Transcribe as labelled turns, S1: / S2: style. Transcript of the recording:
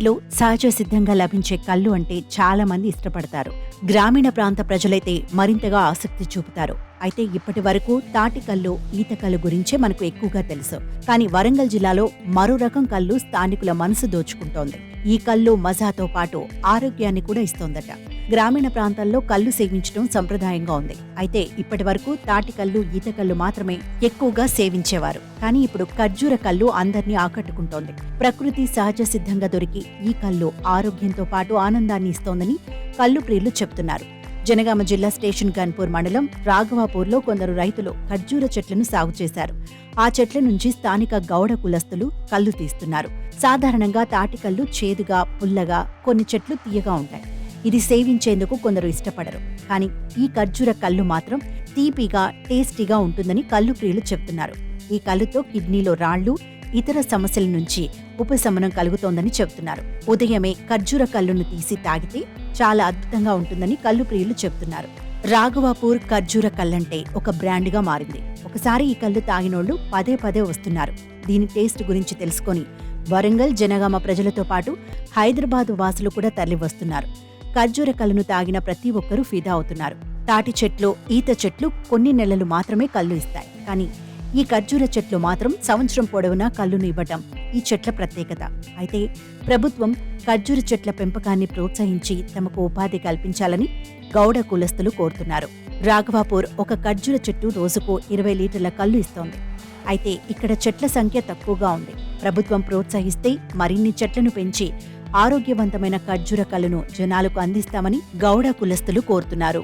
S1: ఊర్లో సహజ సిద్ధంగా లభించే కళ్ళు అంటే చాలా మంది ఇష్టపడతారు. గ్రామీణ ప్రాంత ప్రజలైతే మరింతగా ఆసక్తి చూపుతారు. అయితే ఇప్పటి వరకు తాటి కళ్ళు, ఈత కళ్ళు గురించే మనకు ఎక్కువగా తెలుసు. కానీ వరంగల్ జిల్లాలో మరో రకం కళ్ళు స్థానికుల మనసు దోచుకుంటోంది. ఈ కళ్ళు మజాతో పాటు ఆరోగ్యాన్ని కూడా ఇస్తోందట. గ్రామీణ ప్రాంతాల్లో కళ్ళు సేవించడం సంప్రదాయంగా ఉంది. అయితే ఇప్పటి వరకు తాటి కళ్ళు, ఈత కళ్ళు మాత్రమే ఎక్కువగా సేవించేవారు. కానీ ఇప్పుడు ఖర్జూర కళ్ళు అందర్నీ ఆకట్టుకుంటోంది. ప్రకృతి సహజ సిద్ధంగా దొరికి ఈ కళ్ళు ఆరోగ్యంతో పాటు ఆనందాన్ని ఇస్తోందని కళ్ళు ప్రియులు చెబుతున్నారు. జనగామ జిల్లా స్టేషన్ గన్పూర్ మండలం రాఘవాపూర్లో కొందరు రైతులు ఖర్జూర చెట్లను సాగు చేశారు. ఆ చెట్ల నుంచి స్థానిక గౌడ కులస్తులు కళ్ళు తీస్తున్నారు. సాధారణంగా తాటికల్లు చేదుగా, పుల్లగా, కొన్ని చెట్లు తీయగా ఉంటాయి. ఇది సేవించేందుకు కొందరు ఇష్టపడరు. కానీ ఈ ఖర్జూర కళ్ళు మాత్రం తీపిగా, టేస్టీగా ఉంటుందని కళ్ళు ప్రియులు చెబుతున్నారు. ఈ కళ్ళుతో కిడ్నీలో రాళ్లు, ఇతర సమస్యల నుంచి ఉపశమనం కలుగుతోందని చెబుతున్నారు. ఉదయమే ఖర్జూర కళ్ళును తీసి తాగితే చాలా అద్భుతంగా ఉంటుందని కళ్ళు ప్రియులు చెబుతున్నారు. రాఘవాపూర్ ఖర్జూర కళ్ళంటే ఒక బ్రాండ్గా మారింది. ఒకసారి ఈ కళ్ళు తాగినోళ్లు పదే పదే వస్తున్నారు. దీని టేస్ట్ గురించి తెలుసుకొని వరంగల్, జనగామ ప్రజలతో పాటు హైదరాబాద్ వాసులు కూడా తరలివస్తున్నారు. ఖర్జూర కళ్ళను తాగిన ప్రతి ఒక్కరూ ఫిదా అవుతున్నారు. తాటి చెట్లు, ఈత చెట్లు కొన్ని నెలలు మాత్రమే కళ్ళు ఇస్తాయి. కానీ ఈ ఖర్జూర చెట్లు మాత్రం సంవత్సరం పొడవునా కళ్ళును ఇవ్వటం ఈ చెట్ల ప్రత్యేకత. అయితే ప్రభుత్వం ఖర్జూర చెట్ల పెంపకాన్ని ప్రోత్సహించి తమకు ఉపాధి కల్పించాలని గౌడ కులస్తులు కోరుతున్నారు. రాఘవాపూర్ ఒక ఖర్జూర చెట్టు రోజుకు 20 లీటర్ల కళ్ళు ఇస్తోంది. అయితే ఇక్కడ చెట్ల సంఖ్య తక్కువగా ఉంది. ప్రభుత్వం ప్రోత్సహిస్తే మరిన్ని చెట్లను పెంచి ఆరోగ్యవంతమైన ఖర్జూర కళ్ళను జనాలకు అందిస్తామని గౌడ కులస్తులు కోరుతున్నారు.